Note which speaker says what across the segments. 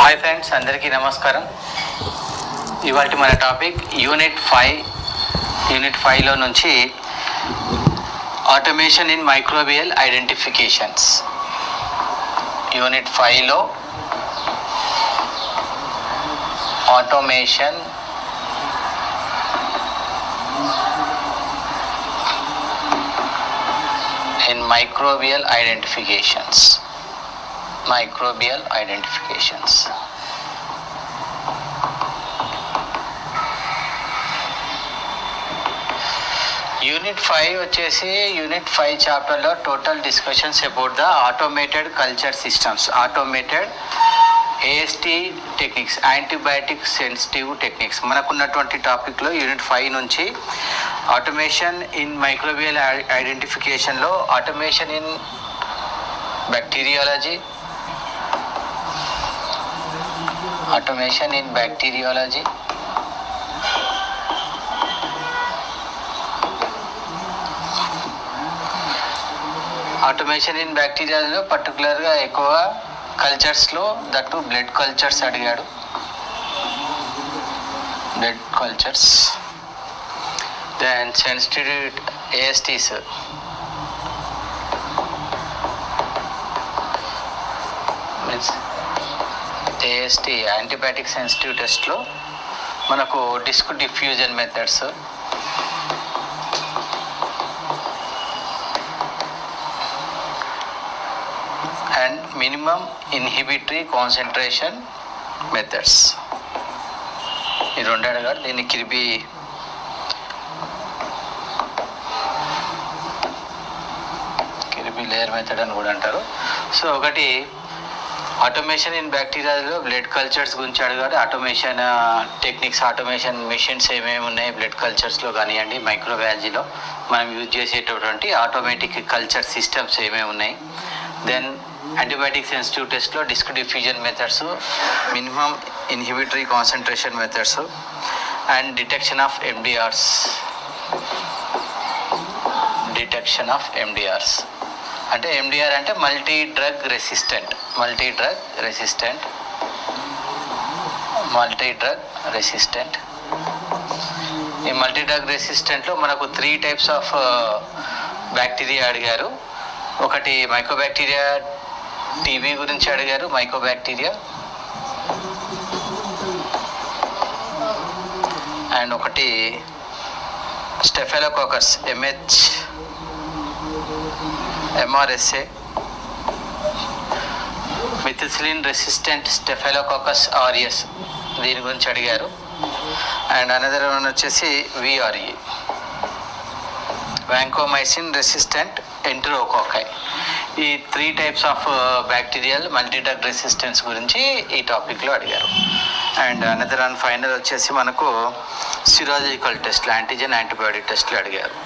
Speaker 1: Hi friends, అందరికీ నమస్కారం. ఇవాళ మన టాపిక్ యూనిట్ 5లో నుంచి automation in microbial identifications. Unit 5లో automation in microbial identifications. Unit 5 వచ్చేసి యూనిట్ 5 చాప్టర్లో total discussions about the automated culture systems, automated AST techniques, antibiotic sensitive techniques. మనకున్నటువంటి టాపిక్లో యూనిట్ 5 నుంచి ఆటోమేషన్ ఇన్ మైక్రోబియల్ ఐడెంటిఫికేషన్లో automation in bacteriology, automation in బ్యాక్టీరియాలో పర్టికులర్గా ఎక్కువ కల్చర్స్లో దట్టు బ్లడ్ కల్చర్స్ అడిగాడు. Blood cultures, then sensitive ASTs, means AST antibiotic sensitive టెస్ట్లో మనకు disc diffusion methods, and minimum inhibitory concentration methods. ఈ రెండు అడగాడు. దీన్ని కిర్బీ లేయర్ మెథడ్ అని కూడా అంటారు. సో ఒకటి ఆటోమేషన్ ఇన్ బ్యాక్టీరియాలో బ్లడ్ కల్చర్స్ గురించి అడిగాడు. ఆటోమేషన్ టెక్నిక్స్, ఆటోమేషన్ మెషిన్స్ ఏమేమి ఉన్నాయి బ్లడ్ కల్చర్స్లో కానివ్వండి, మైక్రోబయాలజీలో మనం యూజ్ చేసేటటువంటి ఆటోమేటిక్ కల్చర్ సిస్టమ్స్ ఏమేమి ఉన్నాయి. దెన్ యాంటీబయాటిక్ సెన్సిటివ్ టెస్ట్లో disc diffusion methods, minimum inhibitory concentration methods, and detection of MDRs. అంటే MDR అంటే మల్టీ డ్రగ్ రెసిస్టెంట్. ఈ మల్టీ డ్రగ్ రెసిస్టెంట్లో మనకు 3 టైప్స్ ఆఫ్ బ్యాక్టీరియా అడిగారు. ఒకటి మైకోబ్యాక్టీరియా, టీబీ గురించి అడిగారు. మైకోబ్యాక్టీరియా అండ్ ఒకటి staphylococcus MRSA, methicillin resistant staphylococcus aureus, దీని గురించి అడిగారు. అండ్ అనదర్ వన్ వచ్చేసి VRE, వాంకోమైసిన్ రెసిస్టెంట్ ఎంటెరోకోకై. ఈ 3 types of bacterial multidrug resistance గురించి ఈ టాపిక్లో అడిగారు. అండ్ అనదర్ అండ్ ఫైనల్ వచ్చేసి మనకు సిరాలజికల్ టెస్ట్లు, యాంటీజెన్ యాంటీబాడీ టెస్ట్లు అడిగారు.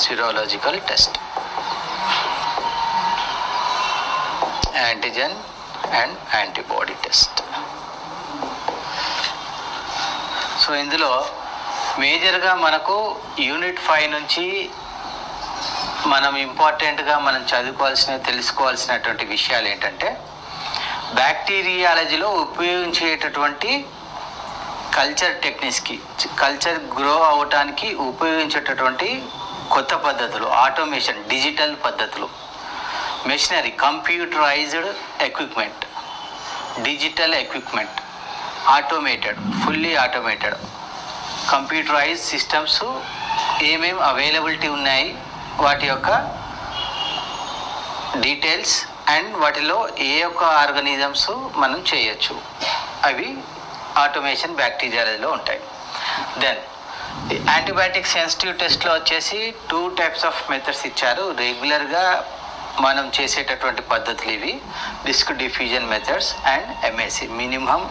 Speaker 1: Serological test, antigen and antibody test. So ఇందులో మేజర్గా మనకు యూనిట్ 5 నుంచి మనం ఇంపార్టెంట్గా మనం తెలుసుకోవాల్సినటువంటి విషయాలు ఏంటంటే, బ్యాక్టీరియాలజీలో ఉపయోగించేటటువంటి కల్చర్ టెక్నిక్స్కి, కల్చర్ గ్రో అవటానికి ఉపయోగించేటటువంటి కొత్త పద్ధతులు, ఆటోమేషన్, డిజిటల్ పద్ధతులు, machinery, computerised equipment, digital equipment, automated, fully automated, computerise systems ఏమేమి అవైలబిలిటీ ఉన్నాయి, వాటి యొక్క డీటెయిల్స్, అండ్ వాటిలో ఏ యొక్క ఆర్గానిజమ్స్ మనం చేయొచ్చు, అవి ఆటోమేషన్ బ్యాక్టీరియాలో ఉంటాయి. దెన్ యాంటీబయాటిక్ సెన్సిటివ్ టెస్ట్లో వచ్చేసి 2 టైప్స్ ఆఫ్ మెథడ్స్ ఇచ్చారు. రెగ్యులర్గా మనం చేసేటటువంటి పద్ధతులు ఇవి, disc diffusion methods and MIC, minimum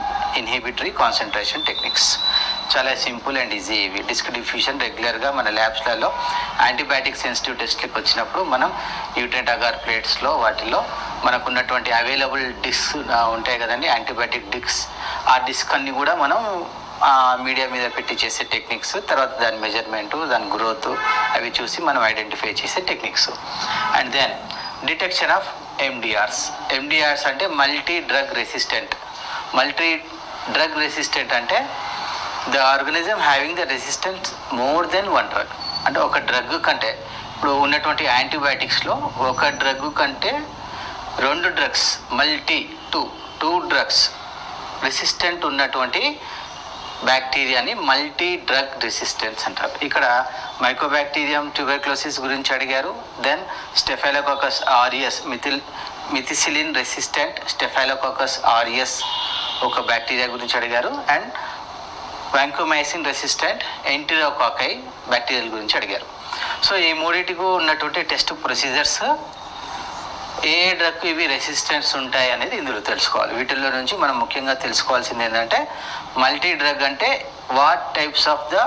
Speaker 1: inhibitory concentration techniques. చాలా సింపుల్ అండ్ ఈజీ ఇవి. డిస్క్ డిఫ్యూజన్ రెగ్యులర్గా మన ల్యాబ్స్లలో యాంటీబయాటిక్ సెన్సిటివ్ టెస్ట్లకు వచ్చినప్పుడు మనం న్యూట్రెంట్ అగార్ ప్లేట్స్లో వాటిల్లో మనకున్నటువంటి అవైలబుల్ డిస్క్ ఉంటాయి కదండి, యాంటీబయాటిక్ డిస్క్, ఆ డిస్క్ అన్ని కూడా మనం మీడియా మీద పెట్టి చేసే టెక్నిక్స్, తర్వాత దాని మెజర్మెంటు, దాని గ్రోత్, అవి చూసి మనం ఐడెంటిఫై చేసే techniques. And then detection of MDRs అంటే మల్టీ డ్రగ్ రెసిస్టెంట్. అంటే the organism having the resistance more than one drug. అంటే ఒక డ్రగ్ కంటే, ఇప్పుడు ఉన్నటువంటి యాంటీబయాటిక్స్లో ఒక డ్రగ్ కంటే 2 డ్రగ్స్, టూ డ్రగ్స్ రెసిస్టెంట్ ఉన్నటువంటి బ్యాక్టీరియాని మల్టీ డ్రగ్ రెసిస్టెన్స్ అంటారు. ఇక్కడ మైకోబాక్టీరియం ట్యూబర్క్లోసిస్ గురించి అడిగారు. దెన్ స్టెఫైలోకాకస్ ఆరియస్, మిథిసిలిన్ రెసిస్టెంట్ స్టెఫైలోకాకస్ ఆరియస్ ఒక బ్యాక్టీరియా గురించి అడిగారు. అండ్ వాంకోమైసిన్ రెసిస్టెంట్ ఎంటెరోకాకై బ్యాక్టీరియల్ గురించి అడిగారు. సో ఈ మూడింటికి ఉన్నటువంటి టెస్ట్ ప్రొసీజర్స్, ఏ డ్రగ్ ఇవి రెసిస్టెన్స్ ఉంటాయి అనేది ఇందులో తెలుసుకోవాలి. వీటిల్లో నుంచి మనం ముఖ్యంగా తెలుసుకోవాల్సింది ఏంటంటే, మల్టీ డ్రగ్ అంటే what types of the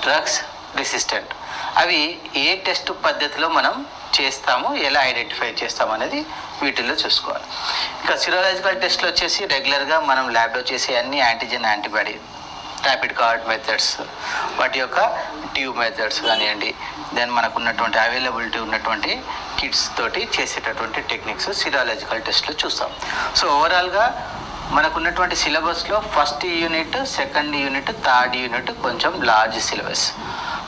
Speaker 1: drugs resistant, అవి ఏ టెస్ట్ పద్ధతిలో మనం చేస్తాము, ఎలా ఐడెంటిఫై చేస్తాము అనేది వీటిల్లో చూసుకోవాలి. ఇంకా సిరోలాజికల్ టెస్ట్లు వచ్చేసి రెగ్యులర్గా మనం ల్యాబ్లో చేసే అన్ని antigen, antibody, rapid card methods, వాటి యొక్క ట్యూబ్ మెథడ్స్ కానివ్వండి, దెన్ మనకు ఉన్నటువంటి అవైలబిలిటీ ఉన్నటువంటి కిట్స్ తోటి చేసేటటువంటి టెక్నిక్స్ సిరాలజికల్ టెస్ట్లో చూస్తాం. సో ఓవరాల్గా మనకున్నటువంటి సిలబస్లో first unit, second unit, third unit కొంచెం large syllabus,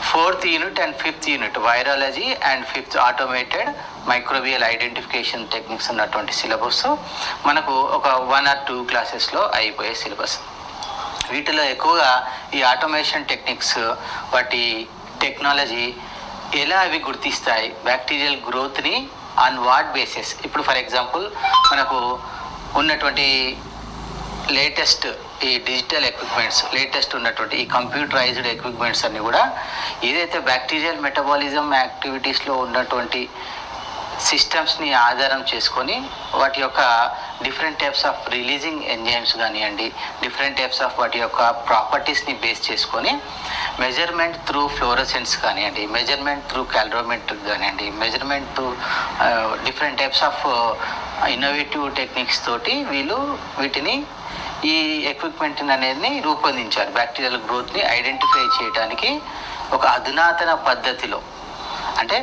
Speaker 1: 4th unit and 5th unit virology and 5th automated microbial identification techniques ఉన్నటువంటి సిలబస్ మనకు ఒక 1 or 2 క్లాసెస్లో అయిపోయే సిలబస్. వీటిలో ఎక్కువగా ఈ ఆటోమేషన్ టెక్నిక్స్, వాటి టెక్నాలజీ ఎలా అవి గుర్తిస్తాయి, బ్యాక్టీరియల్ గ్రోత్ని ఆన్ వాట్ బేసిస్. ఇప్పుడు ఫర్ ఎగ్జాంపుల్ మనకు ఉన్నటువంటి లేటెస్ట్ ఈ డిజిటల్ ఎక్విప్మెంట్స్, లేటెస్ట్ ఉన్నటువంటి ఈ కంప్యూటరైజ్డ్ ఎక్విప్మెంట్స్ అన్నీ కూడా ఏదైతే బ్యాక్టీరియల్ మెటబాలిజం యాక్టివిటీస్లో ఉన్నటువంటి సిస్టమ్స్ని ఆధారం చేసుకొని వాటి యొక్క different types of releasing enzymes కానివ్వండి, డిఫరెంట్ టైప్స్ ఆఫ్ వాటి యొక్క ప్రాపర్టీస్ని బేస్ చేసుకొని మెజర్మెంట్ త్రూ ఫ్లోరసెన్స్ కానివ్వండి, మెజర్మెంట్ త్రూ క్యాలరోమెట్రిక్ కానివ్వండి, measurement through different types of innovative techniques తోటి వీటిని ఈ ఎక్విప్మెంట్ అనేది రూపొందించారు. బ్యాక్టీరియల్ గ్రోత్ని ఐడెంటిఫై చేయడానికి ఒక అధునాతన పద్ధతిలో. అంటే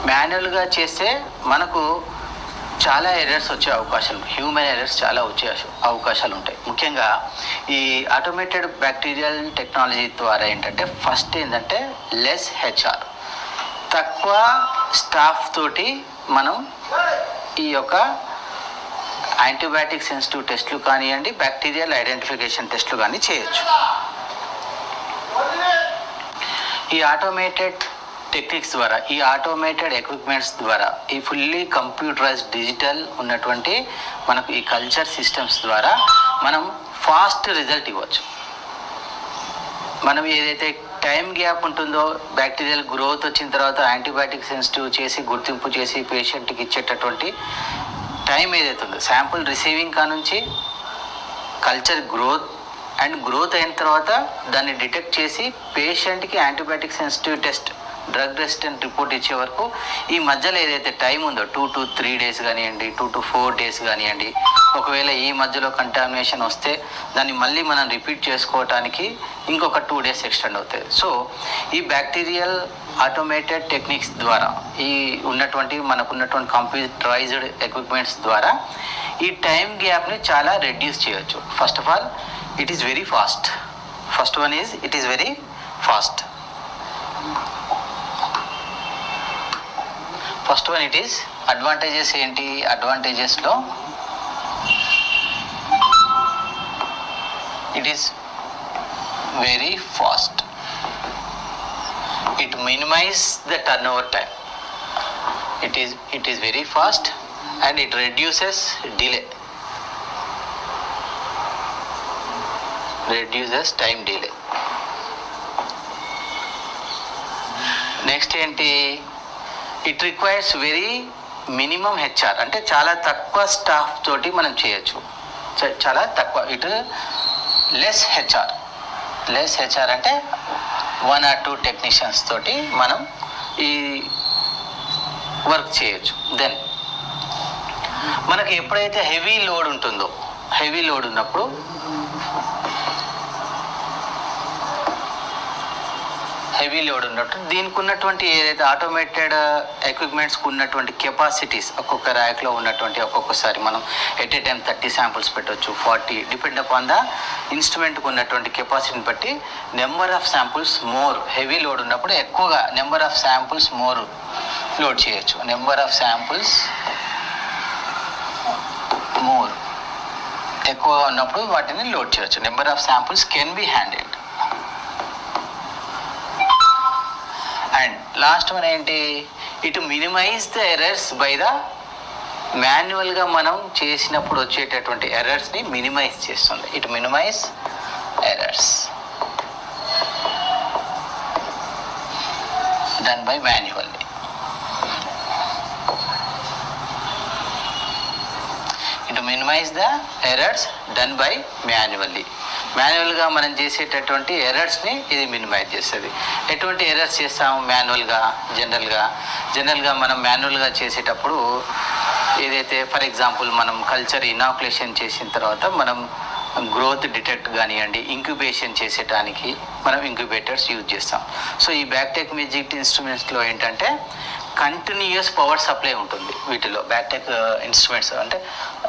Speaker 1: మాన్యువల్గా చేస్తే మనకు చాలా ఎర్రర్స్ వచ్చే అవకాశాలు, హ్యూమన్ ఎర్రర్స్ చాలా వచ్చే అవకాశాలు ఉంటాయి. ముఖ్యంగా ఈ ఆటోమేటెడ్ బ్యాక్టీరియల్ టెక్నాలజీ ద్వారా ఏంటంటే, ఫస్ట్ ఏంటంటే లెస్ హెచ్ఆర్, తక్కువ స్టాఫ్ తోటి మనం ఈ యొక్క యాంటీబయాటిక్ సెన్సిటివ్ టెస్ట్లు కానివ్వండి, బ్యాక్టీరియల్ ఐడెంటిఫికేషన్ టెస్ట్లు కానీ చేయొచ్చు. ఈ ఆటోమేటెడ్ టెక్నిక్స్ ద్వారా, ఈ ఆటోమేటెడ్ ఎక్విప్మెంట్స్ ద్వారా, ఈ ఫుల్లీ కంప్యూటరైజ్డ్ డిజిటల్ ఉన్నటువంటి మనకు ఈ కల్చర్ సిస్టమ్స్ ద్వారా మనం ఫాస్ట్ రిజల్ట్ ఇవ్వచ్చు. మనం ఏదైతే టైం గ్యాప్ ఉంటుందో, బ్యాక్టీరియల్ గ్రోత్ వచ్చిన తర్వాత యాంటీబయాటిక్ సెన్సిటివ్ చేసి గుర్తింపు చేసి పేషెంట్కి ఇచ్చేటటువంటి టైం ఏదైతే ఉందో, శాంపుల్ రిసీవింగ్ కానుంచి కల్చర్ గ్రోత్ అయిన తర్వాత దాన్ని డిటెక్ట్ చేసి పేషెంట్కి antibiotic sensitive test, drug resistant report ఇచ్చే వరకు ఈ మధ్యలో ఏదైతే టైం ఉందో 2 to 3 days కానివ్వండి, 2 to 4 days కానివ్వండి, ఒకవేళ ఈ మధ్యలో కంటామినేషన్ వస్తే దాన్ని మళ్ళీ మనం రిపీట్ చేసుకోవటానికి ఇంకొక 2 days ఎక్స్టెండ్ అవుతుంది. సో ఈ బ్యాక్టీరియల్ ఆటోమేటెడ్ టెక్నిక్స్ ద్వారా, ఈ మనకున్నటువంటి కంప్యూటరైజ్డ్ ఎక్విప్మెంట్స్ ద్వారా ఈ టైం గ్యాప్ని చాలా రెడ్యూస్ చేయొచ్చు. First of all it is very fast. First one is it is very fast. First one it is advantages ఏంటి? అడ్వాంటేజెస్లో it is very fast. It minimise the turn over time. It is very fast and it reduces delay, reduces time delay. Next ఏంటి? It requires very minimum HR, అంటే చాలా తక్కువ staff తోటి మనం చేయొచ్చు, చాలా తక్కువ. ఇట్ లెస్ హెచ్ఆర్ అంటే 1 or 2 టెక్నీషియన్స్ తోటి మనం ఈ వర్క్ చేయొచ్చు. దెన్ మనకి ఎప్పుడైతే హెవీ లోడ్ ఉంటుందో, హెవీ లోడ్ ఉన్నప్పుడు హెవీ లోడ్ ఉన్నట్టు దీనికి ఉన్నటువంటి ఏదైతే ఆటోమేటెడ్ ఎక్విప్మెంట్స్కి ఉన్నటువంటి కెపాసిటీస్ ఒక్కొక్క ర్యాక్లో ఉన్నటువంటి ఒక్కొక్కసారి మనం ఎట్ ఏ టైం 30 శాంపుల్స్ పెట్టవచ్చు, 40 డిపెండ్ అపాన్ ద ఇన్స్ట్రుమెంట్కి ఉన్నటువంటి కెపాసిటీని బట్టి number of samples more. Heavy load ఉన్నప్పుడు ఎక్కువగా number of samples more load చేయొచ్చు. నెంబర్ ఆఫ్ శాంపుల్స్ మోర్ ఎక్కువగా ఉన్నప్పుడు వాటిని లోడ్ చేయొచ్చు. Number of samples can be handled. And last one ఏంటి, it minimize the errors by the మాన్యువల్గా మనం చేసినప్పుడు వచ్చేటటువంటి ఎర్రర్స్ని మినిమైజ్ చేస్తుంది. It minimize errors done by manually. It minimize the errors done by manually. మాన్యువల్గా మనం చేసేటటువంటి ఎర్రర్స్ని ఇది మినిమైజ్ చేస్తుంది. ఎటువంటి ఎర్రర్స్ చేస్తాము మాన్యువల్గా? జనరల్గా మనం మాన్యువల్గా చేసేటప్పుడు ఏదైతే ఫర్ ఎగ్జాంపుల్ మనం కల్చర్ ఇనాక్యులేషన్ చేసిన తర్వాత మనం గ్రోత్ డిటెక్ట్ కానివ్వండి, ఇంక్యుబేషన్ చేసేటానికి మనం ఇంక్యుబేటర్స్ యూజ్ చేస్తాం. సో ఈ బ్యాక్టెక్ మ్యాజిక్ ఇన్స్ట్రుమెంట్స్లో ఏంటంటే కంటిన్యూయస్ పవర్ సప్లై ఉంటుంది. వీటిలో బ్యాక్టెక్ ఇన్స్ట్రుమెంట్స్ అంటే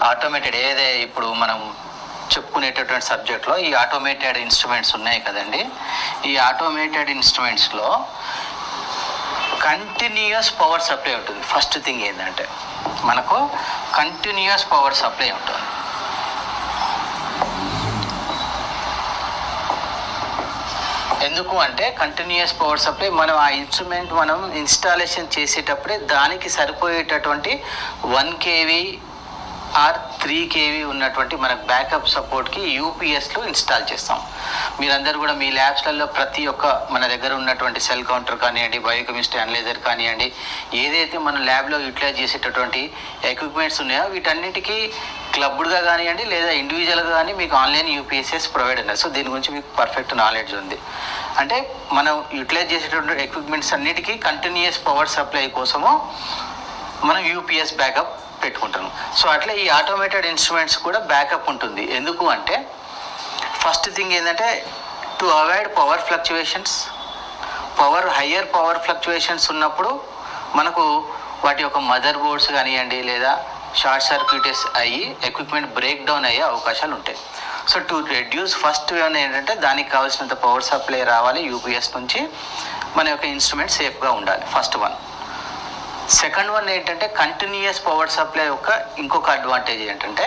Speaker 1: ఆటోమేటెడ్ ఏదే ఇప్పుడు మనం చెప్పుకునేటటువంటి సబ్జెక్ట్లో ఈ ఆటోమేటెడ్ ఇన్స్ట్రుమెంట్స్ ఉన్నాయి కదండి. ఈ ఆటోమేటెడ్ ఇన్స్ట్రుమెంట్స్లో కంటిన్యూయస్ పవర్ సప్లై ఉంటుంది. ఫస్ట్ థింగ్ ఏంటంటే మనకు కంటిన్యూయస్ పవర్ సప్లై ఉంటుంది. ఎందుకు అంటే కంటిన్యూయస్ పవర్ సప్లై మనం ఆ ఇన్స్ట్రుమెంట్ మనం ఇన్స్టాలేషన్ చేసేటప్పుడే దానికి సరిపోయేటటువంటి 1 kV ఆర్ 3 kV ఉన్నటువంటి మనకు బ్యాకప్ సపోర్ట్కి యూపీఎస్లో ఇన్స్టాల్ చేస్తాం. మీరందరూ కూడా మీ ల్యాబ్స్లలో ప్రతి ఒక్క మన దగ్గర ఉన్నటువంటి సెల్ కౌంటర్ కానివ్వండి, బయోకెమిస్ట్రీ అనలైజర్ కానివ్వండి, ఏదైతే మన ల్యాబ్లో యూటిలైజ్ చేసేటటువంటి ఎక్విప్మెంట్స్ ఉన్నాయో వీటన్నిటికీ క్లబ్డ్గా కానివ్వండి లేదా ఇండివిజువల్గా కానీ మీకు ఆన్లైన్ యూపీఎస్ఎస్ ప్రొవైడ్ ఉన్నాయి. సో దీని గురించి మీకు పర్ఫెక్ట్ నాలెడ్జ్ ఉంది. అంటే మనం యూటిలైజ్ చేసేటటువంటి ఎక్విప్మెంట్స్ అన్నిటికీ కంటిన్యూయస్ పవర్ సప్లై కోసము మనం యూపీఎస్ బ్యాకప్ పెట్టుకుంటాము. సో అట్లా ఈ ఆటోమేటెడ్ ఇన్స్ట్రుమెంట్స్ కూడా బ్యాకప్ ఉంటుంది. ఎందుకు అంటే ఫస్ట్ థింగ్ ఏంటంటే to avoid power fluctuations. Higher power fluctuations ఉన్నప్పుడు మనకు వాటి యొక్క మదర్ బోర్డ్స్ కానివ్వండి లేదా షార్ట్ సర్క్యూటెస్ అయ్యి ఎక్విప్మెంట్ బ్రేక్ డౌన్ అయ్యే అవకాశాలు ఉంటాయి. So to reduce first one ఏంటంటే దానికి కావాల్సినంత పవర్ సప్లై రావాలి యూపీఎస్ నుంచి, మన యొక్క ఇన్స్ట్రుమెంట్ సేఫ్గా ఉండాలి. First one. సెకండ్ వన్ ఏంటంటే కంటిన్యూయస్ పవర్ సప్లై యొక్క ఇంకొక అడ్వాంటేజ్ ఏంటంటే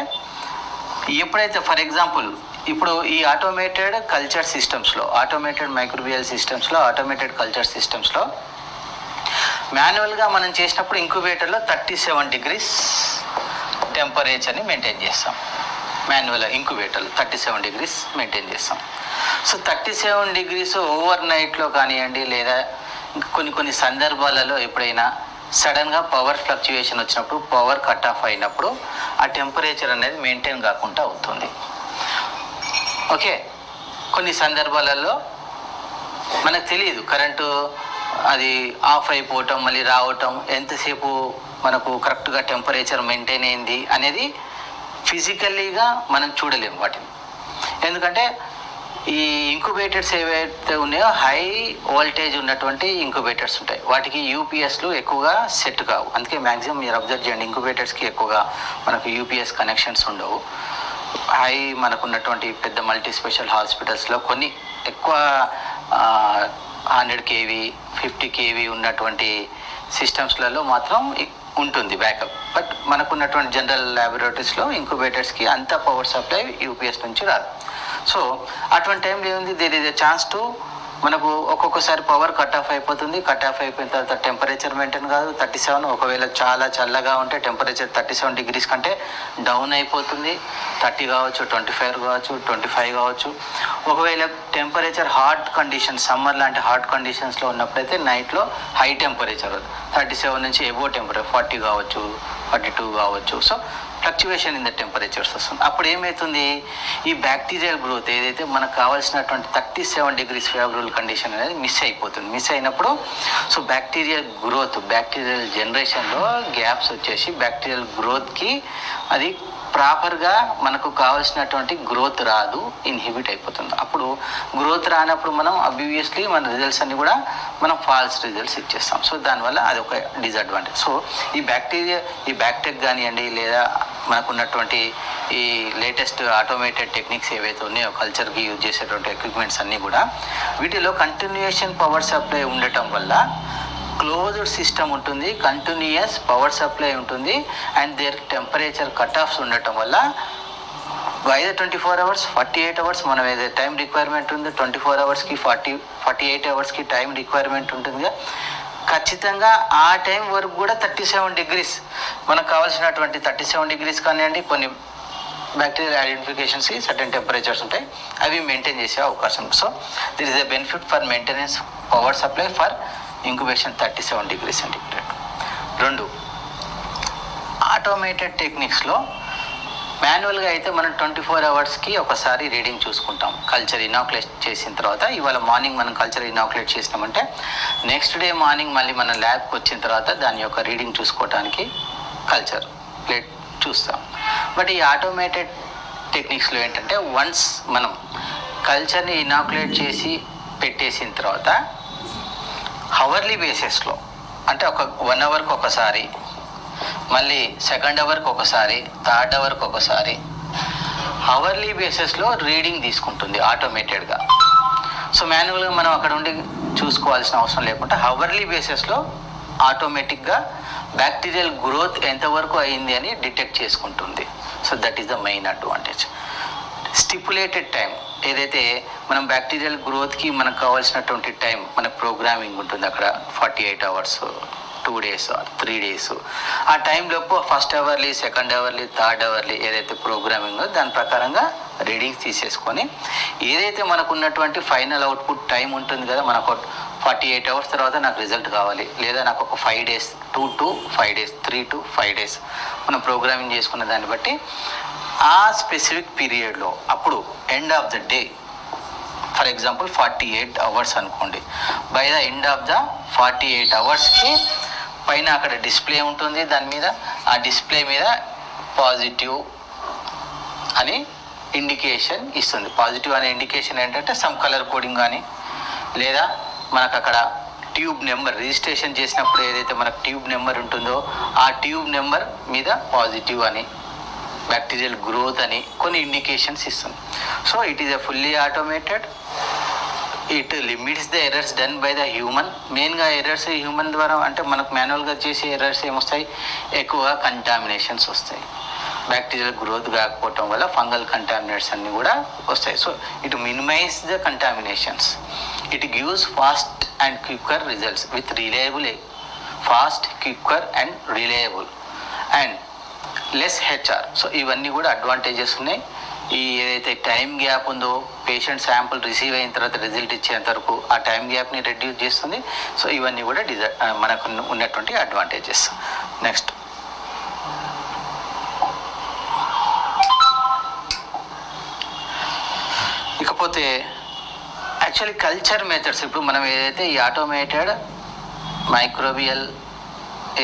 Speaker 1: ఎప్పుడైతే ఫర్ ఎగ్జాంపుల్ ఇప్పుడు ఈ ఆటోమేటెడ్ కల్చర్ సిస్టమ్స్లో, ఆటోమేటెడ్ మైక్రోబియల్ సిస్టమ్స్లో, ఆటోమేటెడ్ కల్చర్ సిస్టమ్స్లో మాన్యువల్గా మనం చేసినప్పుడు ఇంక్యుబేటర్లో 37 degrees టెంపరేచర్ని మెయింటైన్ చేస్తాం. మాన్యువల్ ఇంక్యుబేటర్లో 37 degrees మెయింటైన్ చేస్తాం. సో 37 degrees ఓవర్ నైట్లో కానివ్వండి లేదా కొన్ని సందర్భాలలో ఎప్పుడైనా సడన్గా పవర్ ఫ్లక్చుయేషన్ వచ్చినప్పుడు, పవర్ కట్ ఆఫ్ అయినప్పుడు ఆ టెంపరేచర్ అనేది మెయింటైన్ కాకుండా అవుతుంది. ఓకే, కొన్ని సందర్భాలలో మనకు తెలియదు కరెంటు అది ఆఫ్ అయిపోవటం మళ్ళీ రావటం, ఎంతసేపు మనకు కరెక్ట్గా టెంపరేచర్ మెయింటైన్ అయింది అనేది ఫిజికల్లీగా మనం చూడలేము వాటిని. ఎందుకంటే ఈ ఇంక్యుబేటర్స్ ఏవైతే ఉన్నాయో హై వోల్టేజ్ ఉన్నటువంటి ఇంక్యుబేటర్స్ ఉంటాయి, వాటికి యూపీఎస్లు ఎక్కువగా సెట్ కావు. అందుకే మ్యాక్సిమం మీరు అబ్జర్వ్ చేయండి, ఇంక్యుబేటర్స్కి ఎక్కువగా మనకు యూపీఎస్ కనెక్షన్స్ ఉండవు. హై మనకున్నటువంటి పెద్ద మల్టీ స్పెషల్ హాస్పిటల్స్లో కొన్ని ఎక్కువ 100 kV 50 kV ఉన్నటువంటి సిస్టమ్స్లలో మాత్రం ఉంటుంది బ్యాకప్. బట్ మనకున్నటువంటి జనరల్ ల్యాబొరేటరీస్లో ఇంక్యుబేటర్స్కి అంత పవర్ సప్లై యూపీఎస్ నుంచి రాదు. సో అటువంటి టైంలో ఏముంది, there is a chance to మనకు ఒక్కొక్కసారి పవర్ కట్ ఆఫ్ అయిపోతుంది. కట్ ఆఫ్ అయిపోయిన తర్వాత టెంపరేచర్ మెయింటైన్ కాదు. 37, ఒకవేళ చాలా చల్లగా ఉంటే టెంపరేచర్ 37 degrees కంటే డౌన్ అయిపోతుంది. 30 కావచ్చు, 25 కావచ్చు, 25 కావచ్చు. ఒకవేళ టెంపరేచర్ హాట్ కండిషన్, సమ్మర్ లాంటి హాట్ కండిషన్స్లో ఉన్నప్పుడైతే నైట్లో హై టెంపరేచర్ 37 నుంచి ఎబో టెంపరేచర్ 40 కావచ్చు, 42 కావచ్చు. So fluctuation in the temperatures వస్తుంది. అప్పుడు ఏమవుతుంది, ఈ బ్యాక్టీరియల్ గ్రోత్ ఏదైతే మనకు కావాల్సినటువంటి 37 degrees ఫేవరబుల్ కండిషన్ అనేది మిస్ అయిపోతుంది. మిస్ అయినప్పుడు సో బ్యాక్టీరియల్ గ్రోత్, బ్యాక్టీరియల్ జనరేషన్లో గ్యాప్స్ వచ్చేసి బ్యాక్టీరియల్ గ్రోత్కి అది ప్రాపర్గా మనకు కావాల్సినటువంటి గ్రోత్ రాదు, ఇన్హిబిట్ అయిపోతుంది. అప్పుడు గ్రోత్ రానప్పుడు మనం అబ్వియస్లీ మన రిజల్ట్స్ అన్ని కూడా మనం ఫాల్స్ రిజల్ట్స్ ఇచ్చేస్తాం. సో దానివల్ల అది ఒక డిసడ్వాంటేజ్. సో ఈ బ్యాక్టెక్ కానివ్వండి లేదా మనకున్నటువంటి ఈ లేటెస్ట్ ఆటోమేటెడ్ టెక్నిక్స్ ఏవైతే ఉన్నాయో కల్చర్కి యూజ్ చేసేటువంటి ఎక్విప్మెంట్స్ అన్నీ కూడా వీటిలో కంటిన్యూయేషన్ పవర్ సప్లై ఉండటం వల్ల క్లోజ్డ్ సిస్టమ్ ఉంటుంది, కంటిన్యూయస్ పవర్ సప్లై ఉంటుంది, and there temperature cut offs ఉండటం వల్ల ఐదర్ 24 hours 48 hours మనం ఏదైతే టైం రిక్వైర్మెంట్ ఉందో 24 hours-కి 48 hours-కి టైం రిక్వైర్మెంట్ ఉంటుందిగా, ఖచ్చితంగా ఆ టైం వరకు కూడా 37 degrees మనకు కావాల్సినటువంటి 37 degrees కానివ్వండి, కొన్ని బ్యాక్టీరియల్ ఐడెంటిఫికేషన్స్కి సర్టెన్ టెంపరేచర్స్ ఉంటాయి, అవి మెయింటైన్ చేసే అవకాశం ఉంది. So there is a benefit for maintenance power supply for incubation 37 degrees centigrade. 2, automated టెక్నిక్స్లో మాన్యువల్గా అయితే మనం 24 hours-కి ఒకసారి రీడింగ్ చూసుకుంటాం. కల్చర్ ఇనాక్యులేట్ చేసిన తర్వాత, ఇవాళ మార్నింగ్ మనం కల్చర్ ఇనాక్యులేట్ చేసినామంటే నెక్స్ట్ డే మార్నింగ్ మళ్ళీ మన ల్యాబ్కి వచ్చిన తర్వాత దాని యొక్క రీడింగ్ చూసుకోవడానికి కల్చర్ ప్లేట్ చూస్తాం. బట్ ఈ ఆటోమేటెడ్ టెక్నిక్స్లో ఏంటంటే వన్స్ మనం కల్చర్ని ఇనాక్యులేట్ చేసి పెట్టేసిన తర్వాత హవర్లీ బేసిస్లో, అంటే ఒక 1 hourకి ఒకసారి, మళ్ళీ 2nd hourకి ఒకసారి, 3rd hourకి ఒకసారి హవర్లీ బేసిస్లో రీడింగ్ తీసుకుంటుంది ఆటోమేటెడ్గా. సో మాన్యువల్గా మనం అక్కడ ఉండి చూసుకోవాల్సిన అవసరం లేకుండా హవర్లీ బేసిస్లో ఆటోమేటిక్గా బ్యాక్టీరియల్ గ్రోత్ ఎంతవరకు అయింది అని డిటెక్ట్ చేసుకుంటుంది. So that is the main advantage. Stipulated time ఏదైతే మనం బ్యాక్టీరియల్ గ్రోత్కి మనకు కావాల్సినటువంటి టైం, మనకు ప్రోగ్రామింగ్ ఉంటుంది అక్కడ 48 hours, 2 days, 3 days. ఆ టైంలోపు 1st hourly, 2nd hourly, 3rd hourly ఏదైతే ప్రోగ్రామింగ్ దాని ప్రకారంగా రీడింగ్స్ తీసేసుకొని ఏదైతే మనకు ఉన్నటువంటి ఫైనల్ అవుట్పుట్ టైం ఉంటుంది కదా, మనకు 48 hours తర్వాత నాకు రిజల్ట్ కావాలి, లేదా నాకు ఒక 5 days, 2 to 5 days, 3 to 5 days మనం ప్రోగ్రామింగ్ చేసుకున్న దాన్ని బట్టి ఆ స్పెసిఫిక్ పీరియడ్లో అప్పుడు end of the day, for example 48 hours అనుకోండి, by the end of the 48 hours-కి పైన అక్కడ డిస్ప్లే ఉంటుంది, దాని మీద ఆ డిస్ప్లే మీద పాజిటివ్ అని ఇండికేషన్ ఇస్తుంది. పాజిటివ్ అనే ఇండికేషన్ ఏంటంటే సమ్ కలర్ కోడింగ్ కానీ, లేదా మనకు అక్కడ ట్యూబ్ నెంబర్ రిజిస్ట్రేషన్ చేసినప్పుడు ఏదైతే మనకు ట్యూబ్ నెంబర్ ఉంటుందో ఆ ట్యూబ్ నెంబర్ మీద పాజిటివ్ అని, బ్యాక్టీరియల్ గ్రోత్ అని కొన్ని ఇండికేషన్స్ ఇస్తుంది. So it is a fully automated. It limits the errors done by the human. మెయిన్గా ఎర్రర్స్ హ్యూమన్ ద్వారా అంటే మనకు మాన్యువల్గా చేసే ఎర్రర్స్ ఏమొస్తాయి, ఎక్కువగా కంటామినేషన్స్ వస్తాయి. బ్యాక్టీరియల్ గ్రోత్ కాకపోవటం వల్ల ఫంగల్ కంటామినేట్స్ అన్నీ కూడా వస్తాయి. So it minimise the contaminations. It gives fast and quicker results with reliable, fast, quicker and reliable and less HR. So ఇవన్నీ కూడా అడ్వాంటేజెస్ ఉన్నాయి. ఈ ఏదైతే టైం గ్యాప్ ఉందో పేషెంట్ శాంపుల్ రిసీవ్ అయిన తర్వాత రిజల్ట్ ఇచ్చేంత వరకు ఆ టైం గ్యాప్ని రెడ్యూస్ చేస్తుంది. సో ఇవన్నీ కూడా మనకు ఉన్నటువంటి అడ్వాంటేజెస్. నెక్స్ట్, ఇకపోతే యాక్చువల్లీ కల్చర్ మెథడ్స్. ఇప్పుడు మనం ఏదైతే ఈ ఆటోమేటెడ్ మైక్రోబియల్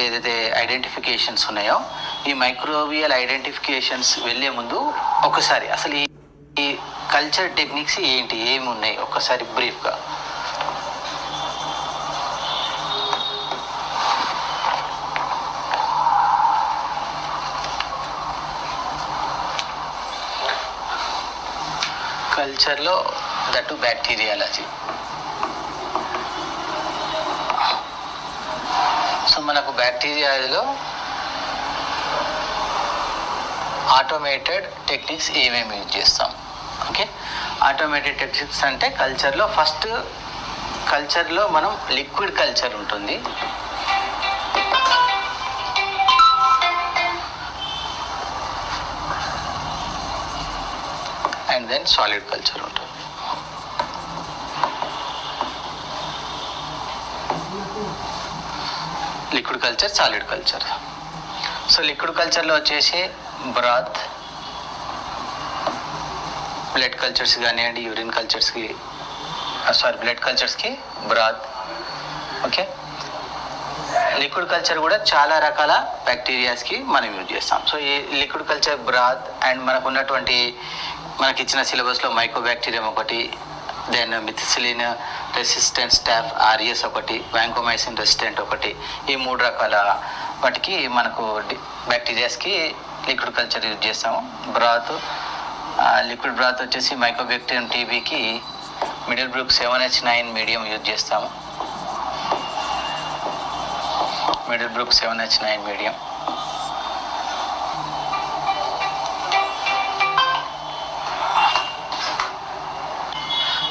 Speaker 1: ఏదైతే ఐడెంటిఫికేషన్స్ ఉన్నాయో ఈ మైక్రోబియల్ ఐడెంటిఫికేషన్స్ వెళ్ళే ముందు ఒకసారి అసలు ఈ కల్చర్ టెక్నిక్స్ ఏంటి, ఏమి ఉన్నాయి ఒకసారి బ్రీఫ్గా. కల్చర్లో దట్టు బ్యాక్టీరియాలజీ. సో మనకు బ్యాక్టీరియాలో ఆటోమేటెడ్ టెక్నిక్స్ ఏమేమి యూజ్ చేస్తాం. ఓకే, ఆటోమేటెడ్ టెక్నిక్స్ అంటే కల్చర్లో ఫస్ట్ కల్చర్లో మనం లిక్విడ్ కల్చర్ ఉంటుంది, అండ్ దెన్ సాలిడ్ కల్చర్ ఉంటుంది. Liquid culture, solid culture. So liquid కల్చర్లో వచ్చేసి బ్రాత్, బ్లడ్ కల్చర్స్ కానివ్వండి, యూరిన్ కల్చర్స్కి బ్లడ్ కల్చర్స్కి బ్రాత్. ఓకే, లిక్విడ్ కల్చర్ కూడా చాలా రకాల బ్యాక్టీరియాస్కి మనం యూజ్ చేస్తాం. సో ఈ లిక్విడ్ కల్చర్ బ్రాత్ అండ్ మనకు ఉన్నటువంటి మనకి ఇచ్చిన సిలబస్లో మైకోబ్యాక్టీరియం ఒకటి, దెన్ మిథిసిలిన్ రెసిస్టెంట్ స్టాఫ్ ఆర్ఎస్ ఒకటి, వ్యాంకోమైసిన్ రెసిస్టెంట్ ఒకటి, ఈ 3 రకాల వాటికి మనకు బ్యాక్టీరియాస్కి లిక్విడ్ కల్చర్ యూజ్ చేస్తాము. బ్రాత్, లిక్విడ్ బ్రాత్ వచ్చేసి మైకోబ్యాక్టీరియం టీబీకి Middlebrook 7H9 medium use చేస్తాము. Middlebrook 7H9 medium.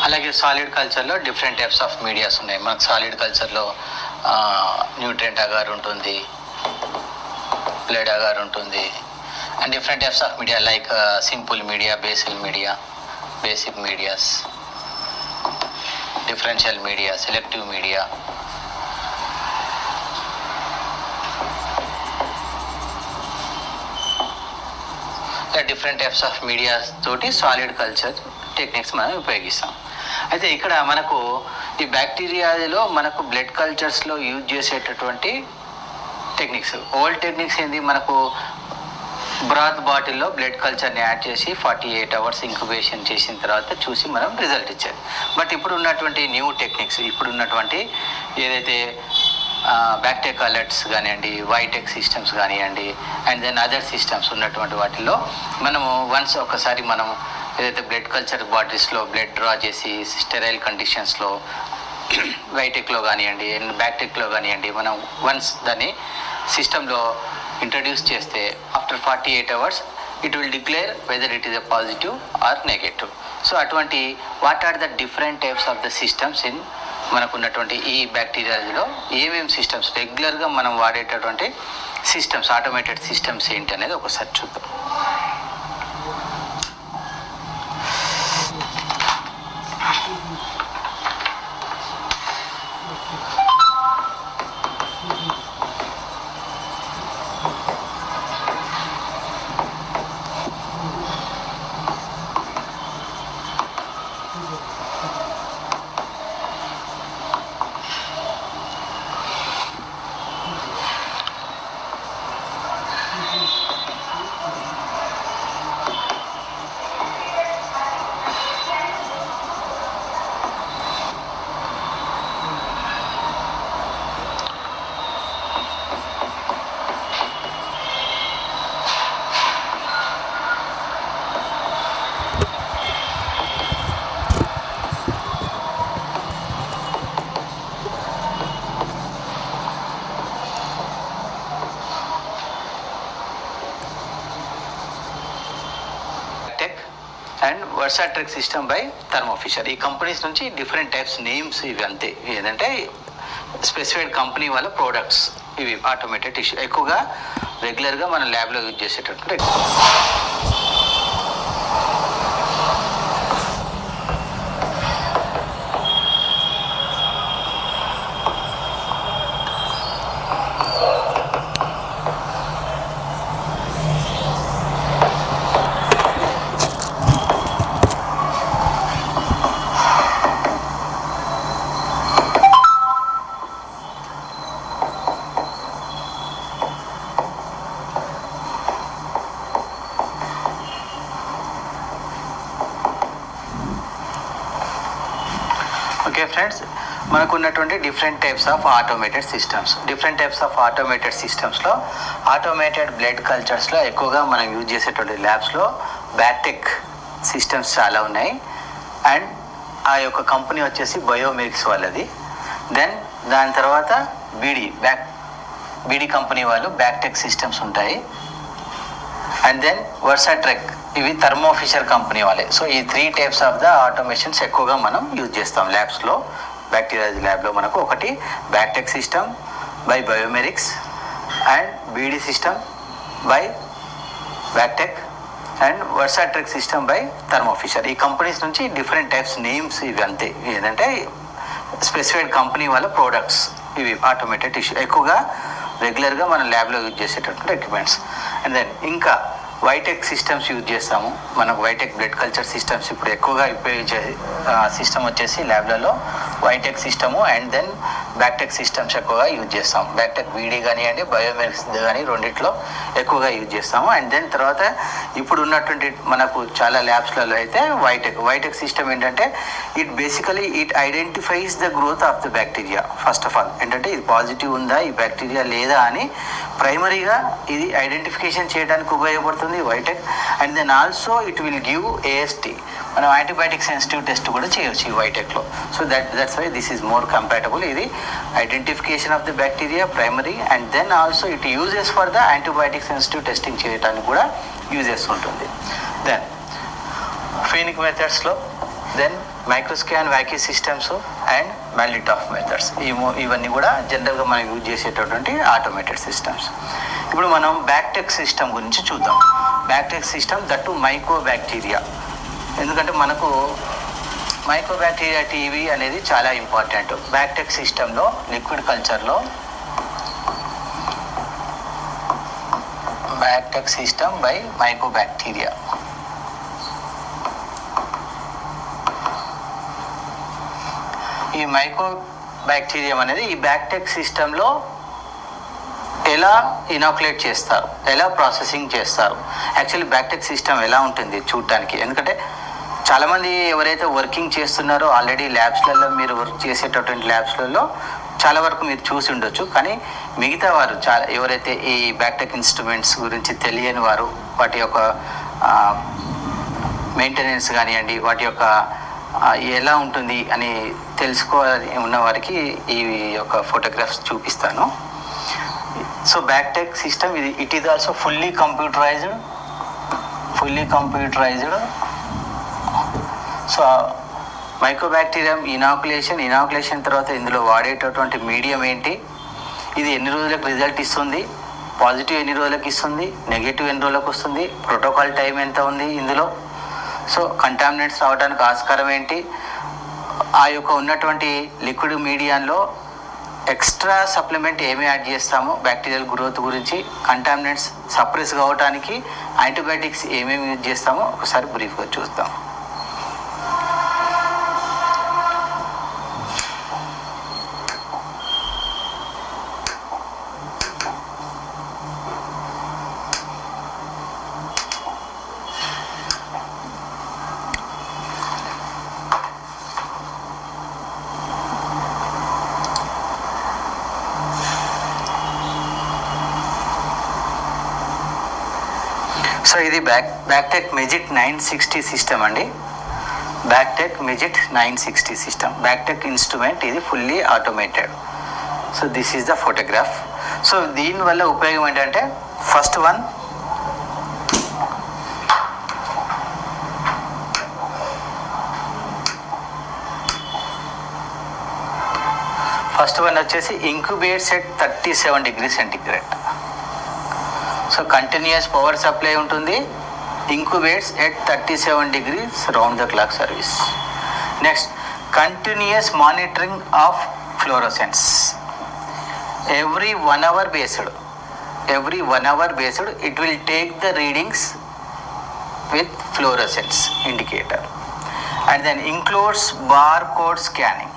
Speaker 1: అలాగే సాలిడ్ కల్చర్లో డిఫరెంట్ టైప్స్ ఆఫ్ మీడియాస్ ఉన్నాయి. మనకు సాలిడ్ కల్చర్లో న్యూట్రియంట్ అగార్ ఉంటుంది, బ్లడ్ అగార్ ఉంటుంది, and different types of media like simple media, basal media, basic medias, differential media, selective media. Different types of medias తోటి solid culture techniques మనం ఉపయోగిస్తాం. అయితే ఇక్కడ మనకు ఈ బ్యాక్టీరియాలో మనకు బ్లడ్ కల్చర్స్లో యూజ్ చేసేటటువంటి టెక్నిక్స్, ఓల్డ్ టెక్నిక్స్ ఏంది, మనకు బ్రాత్ బాటిల్లో బ్లడ్ కల్చర్ని యాడ్ చేసి 48 అవర్స్ ఇంక్యుబేషన్ చేసిన తర్వాత చూసి మనం రిజల్ట్ ఇచ్చేది. బట్ ఇప్పుడు ఉన్నటువంటి న్యూ టెక్నిక్స్, ఇప్పుడు ఉన్నటువంటి ఏదైతే బ్యాక్టీరియా కలర్స్ కానివ్వండి, వైటెక్ సిస్టమ్స్ కానివ్వండి, అండ్ దెన్ అదర్ సిస్టమ్స్ ఉన్నటువంటి వాటిల్లో మనము వన్స్ ఒకసారి మనం ఏదైతే బ్లడ్ కల్చర్ బాటిల్స్లో బ్లడ్ డ్రా చేసి స్టెరైల్ కండిషన్స్లో వైటెక్లో కానివ్వండి, బ్యాక్టెక్లో కానివ్వండి, మనం వన్స్ దాన్ని సిస్టంలో ఇంట్రడ్యూస్ చేస్తే after 48 hours it will declare whether it is a positive or negative. So అటువంటి what are the different types of the systems in మనకున్నటువంటి ఈ బ్యాక్టీరియాలో ఏమేమి సిస్టమ్స్ రెగ్యులర్గా మనం వాడేటటువంటి సిస్టమ్స్, ఆటోమేటెడ్ సిస్టమ్స్ ఏంటి అనేది ఒకసారి చూద్దాం. And VersaTREK system by Thermo Fisher. ఈ కంపెనీస్ నుంచి డిఫరెంట్ టైప్స్ నేమ్స్ ఇవి అంతే, ఏంటంటే స్పెసిఫైడ్ కంపెనీ వాళ్ళ ప్రోడక్ట్స్ ఇవి. ఆటోమేటెడ్ టిష్యూ ఎక్కువగా రెగ్యులర్గా మన ల్యాబ్లో యూజ్ చేసేటట్టు. ఓకే ఫ్రెండ్స్, మనకు ఉన్నటువంటి different types of automated systems. Different types of automated సిస్టమ్స్లో ఆటోమేటెడ్ బ్లడ్ కల్చర్స్లో ఎక్కువగా మనం యూజ్ చేసేటువంటి ల్యాబ్స్లో బ్యాక్టెక్ సిస్టమ్స్ చాలా ఉన్నాయి. అండ్ ఆ యొక్క కంపెనీ వచ్చేసి బయోమెరిక్స్ వాళ్ళది. దెన్ దాని తర్వాత బీడీ కంపెనీ వాళ్ళు బ్యాక్టెక్ సిస్టమ్స్ ఉంటాయి. అండ్ దెన్ వర్సాట్రెక్, ఇవి థర్మో ఫిషర్ కంపెనీ వాళ్ళే. సో ఈ 3 టైప్స్ ఆఫ్ ద ఆటోమేషన్స్ ఎక్కువగా మనం యూజ్ చేస్తాం ల్యాబ్స్లో. బ్యాక్టీరియాలజీ ల్యాబ్లో మనకు ఒకటి BACTEC system by bioMerieux and BD system by BACTEC and VersaTREK system by Thermo Fisher. ఈ కంపెనీస్ నుంచి డిఫరెంట్ టైప్స్ నేమ్స్ ఇవి అంతే, ఏంటంటే స్పెసిఫైడ్ కంపెనీ వాళ్ళ ప్రోడక్ట్స్ ఇవి. ఆటోమేటెడ్ టిష్యూ ఎక్కువగా రెగ్యులర్గా మన ల్యాబ్లో యూజ్ చేసేటటువంటి ఎక్విప్మెంట్స్. అండ్ దెన్ ఇంకా వైటెక్ సిస్టమ్స్ యూజ్ చేస్తాము. మనకు వైటెక్ బ్లడ్ కల్చర్ సిస్టమ్స్ ఇప్పుడు ఎక్కువగా ఉపయోగించే సిస్టమ్ వచ్చేసి ల్యాబ్లలో వైటెక్ సిస్టము అండ్ దెన్ బ్యాక్టెక్ సిస్టమ్స్ ఎక్కువగా యూజ్ చేస్తాం. బ్యాక్టెక్ వీడీ కానివ్వండి, బయోమెరిక్స్ కానీ రెండిట్లో ఎక్కువగా యూజ్ చేస్తాము. అండ్ దెన్ తర్వాత ఇప్పుడు ఉన్నటువంటి మనకు చాలా ల్యాబ్స్లలో అయితే వైటెక్ సిస్టమ్ ఏంటంటే it basically it identifies the growth of the bacteria. First of all ఏంటంటే ఇది పాజిటివ్ ఉందా, ఈ బ్యాక్టీరియా లేదా అని ప్రైమరీగా ఇది ఐడెంటిఫికేషన్ చేయడానికి ఉపయోగపడుతుంది VITEK. And then also it will give AST. మనం యాంటీబయాటిక్ సెన్సిటివ్ టెస్ట్ కూడా చేయవచ్చు ఈ వైటెక్లో. So that's why this is more compatible. ఇది identification of the bacteria primary and then also it uses for the antibiotic sensitive testing చేయడానికి కూడా uses ఉంటుంది. Then Phoenix మెథడ్స్లో దెన్ మైక్రోస్కాన్ వ్యాకీ సిస్టమ్స్ అండ్ మాల్డిటాఫ్ మెథడ్స్ ఇవన్నీ కూడా జనరల్గా మనం యూజ్ చేసేటటువంటి ఆటోమేటెడ్ సిస్టమ్స్. ఇప్పుడు మనం బ్యాక్టెక్ సిస్టమ్ గురించి చూద్దాం. బ్యాక్టెక్ సిస్టమ్ దట్టు మైక్రో బ్యాక్టీరియా. ఎందుకంటే మనకు మైక్రోబ్యాక్టీరియా టీవీ అనేది చాలా ఇంపార్టెంట్. బ్యాక్టెక్ సిస్టంలో లిక్విడ్ కల్చర్లో బ్యాక్టెక్ సిస్టమ్ బై మైక్రోబ్యాక్టీరియా. ఈ మైక్రోబ్యాక్టీరియం అనేది ఈ బ్యాక్టెక్ సిస్టంలో ఎలా ఇనాకులేట్ చేస్తారు, ఎలా ప్రాసెసింగ్ చేస్తారు. యాక్చువల్లీ బ్యాక్టెక్ సిస్టమ్ ఎలా ఉంటుంది చూడటానికి, ఎందుకంటే చాలామంది ఎవరైతే వర్కింగ్ చేస్తున్నారో ఆల్రెడీ ల్యాబ్స్లలో మీరు వర్క్ చేసేటటువంటి ల్యాబ్స్లలో చాలా వరకు మీరు చూసి ఉండొచ్చు. కానీ మిగతా వారు ఎవరైతే ఈ బ్యాక్టెక్ ఇన్స్ట్రుమెంట్స్ గురించి తెలియని వారు, వాటి యొక్క మెయింటెనెన్స్ కానివ్వండి, వాటి యొక్క ఎలా ఉంటుంది అని తెలుసుకోవాలి ఉన్న వారికి ఈ యొక్క ఫోటోగ్రాఫ్స్ చూపిస్తాను. So BACTEC system it is also fully computerised. So microbacterium inoculation తర్వాత ఇందులో వాడేటటువంటి మీడియం ఏంటి, ఇది ఎన్ని రోజులకు రిజల్ట్ ఇస్తుంది, పాజిటివ్ ఎన్ని రోజులకు ఇస్తుంది, నెగిటివ్ ఎన్ని రోజులకు వస్తుంది, ప్రోటోకాల్ టైం ఎంత ఉంది ఇందులో, సో కంటామినెంట్స్ రావడానికి ఆస్కారం ఏంటి, ఆ యొక్క ఉన్నటువంటి లిక్విడ్ మీడియాలో ఎక్స్ట్రా సప్లిమెంట్ ఏమి యాడ్ చేస్తాము బ్యాక్టీరియల్ గ్రోత్ గురించి, కంటామినెంట్స్ సప్రెస్ కావడానికి యాంటీబయాటిక్స్ ఏమేమి యూజ్ చేస్తామో ఒకసారి బ్రీఫ్గా చూద్దాం. సో ఇది బ్యాక్టెక్ మెజిట్ 960 సిస్టమ్ అండి. BACTEC MGIT 960 system, BACTEC instrument, ఇది fully automated. So this is the photograph. So దీనివల్ల ఉపయోగం ఏంటంటే ఫస్ట్ వన్ వచ్చేసి incubates at 37 degrees centigrade. So continuous power supply ఉంటుంది, incubates at 37 degrees round the clock service. Next continuous monitoring of fluorescence every 1 hour based it will take the readings with fluorescence indicator. And then includes barcode scanning.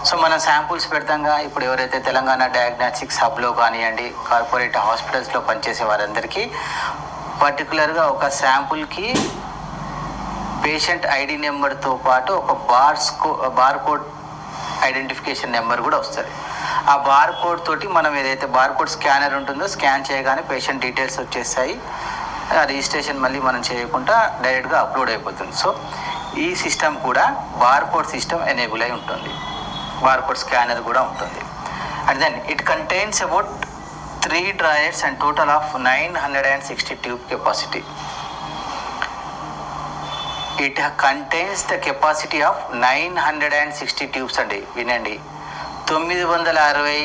Speaker 1: So మనం samples పెడతాంగా, ఇప్పుడు ఎవరైతే Telangana diagnostics హబ్లో కానివ్వండి, corporate హాస్పిటల్స్లో పనిచేసే వారందరికీ పర్టికులర్గా ఒక శాంపుల్కి patient ID నెంబర్తో పాటు ఒక బార్కోడ్ ఐడెంటిఫికేషన్ నెంబర్ కూడా వస్తుంది. ఆ బార్కోడ్ తోటి మనం ఏదైతే బార్కోడ్ స్కానర్ ఉంటుందో స్కాన్ చేయగానే పేషెంట్ డీటెయిల్స్ వచ్చేస్తాయి. ఆ రిజిస్ట్రేషన్ మళ్ళీ మనం చేయకుండా డైరెక్ట్గా అప్లోడ్ అయిపోతుంది. సో ఈ సిస్టమ్ కూడా బార్కోడ్ సిస్టమ్ ఎనేబుల్ అయి ఉంటుంది, బార్కోడ్ స్కానర్ కూడా ఉంటుంది. And then it contains about 3 dryers and total of 960 tube capacity. It contains the capacity of 960 tubes అండి. వినండి, 960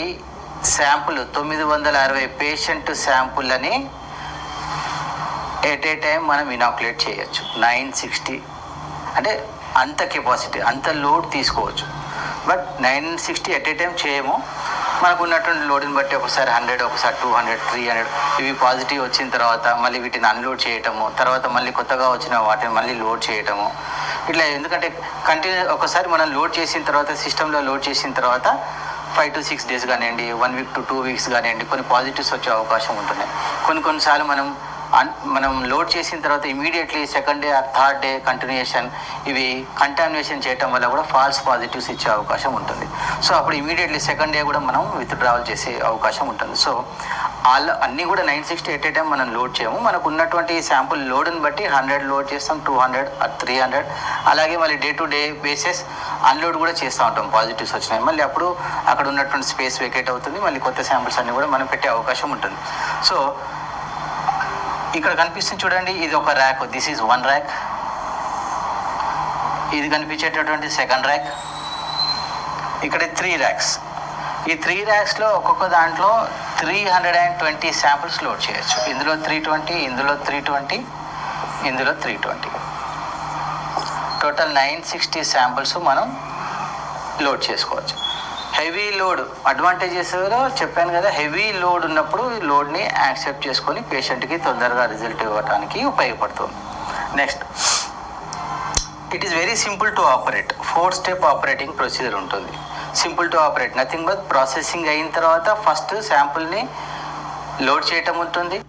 Speaker 1: శాంపుల్, 960 పేషెంట్ శాంపుల్ అని ఎట్ ఏ టైం మనం ఇనాకులేట్ చేయొచ్చు. 960 అంటే అంత కెపాసిటీ, అంత లోడ్ తీసుకోవచ్చు. బట్ 960 ఎట్ ఏ టైం చేయము. మనకు ఉన్నటువంటి లోడ్ని బట్టి ఒకసారి 100, ఒకసారి 200, 300 ఇవి పాజిటివ్ వచ్చిన తర్వాత మళ్ళీ వీటిని అన్లోడ్ చేయటము, తర్వాత మళ్ళీ కొత్తగా వచ్చిన వాటిని మళ్ళీ లోడ్ చేయటము. ఇట్లా ఎందుకంటే ఒకసారి మనం లోడ్ చేసిన తర్వాత సిస్టంలో లోడ్ చేసిన తర్వాత 5 to 6 days కానివ్వండి, 1 week to 2 weeks కానివ్వండి, కొన్ని పాజిటివ్స్ వచ్చే అవకాశం ఉంటున్నాయి. కొన్నిసార్లు మనం లోడ్ చేసిన తర్వాత immediately second day or third day continuation ఇవి కంటామినేషన్ చేయటం వల్ల కూడా ఫాల్స్ పాజిటివ్స్ ఇచ్చే అవకాశం ఉంటుంది. సో అప్పుడు ఇమీడియట్లీ సెకండ్ డే కూడా మనం విత్డ్రావల్ చేసే అవకాశం ఉంటుంది. సో అన్నీ కూడా 960 ఎట్ ఏ టైం మనం లోడ్ చేయము. మనకు ఉన్నటువంటి శాంపుల్ లోడ్ని బట్టి 100 లోడ్ చేస్తాం, 200 300, అలాగే మళ్ళీ day to day basis unload కూడా చేస్తూ ఉంటాం. పాజిటివ్స్ వచ్చినాయి మళ్ళీ అప్పుడు అక్కడ ఉన్నటువంటి స్పేస్ వేకేట్ అవుతుంది, మళ్ళీ కొత్త శాంపుల్స్ అన్నీ కూడా మనం పెట్టే అవకాశం ఉంటుంది. సో ఇక్కడ కనిపిస్తుంది చూడండి, ఇది ఒక ర్యాక్, దిస్ ఈజ్ 1 ర్యాక్. ఇది కనిపించేటటువంటి సెకండ్ ర్యాక్. ఇక్కడ 3 ర్యాక్స్. ఈ 3 ర్యాక్స్లో ఒక్కొక్క దాంట్లో 320 శాంపుల్స్ లోడ్ చేయొచ్చు. ఇందులో 320, ఇందులో 320, ఇందులో 320, టోటల్ 960 శాంపుల్స్ మనం లోడ్ చేసుకోవచ్చు. హెవీ లోడ్ అడ్వాంటేజెస్లో చెప్పాను కదా, హెవీ లోడ్ ఉన్నప్పుడు ఈ లోడ్ని యాక్సెప్ట్ చేసుకొని పేషెంట్కి తొందరగా రిజల్ట్ ఇవ్వడానికి ఉపయోగపడుతుంది. Next, it is very simple to operate. 4 step operating procedure ఉంటుంది. Simple to operate, nothing but processing అయిన తర్వాత ఫస్ట్ శాంపుల్ని లోడ్ చేయటం ఉంటుంది.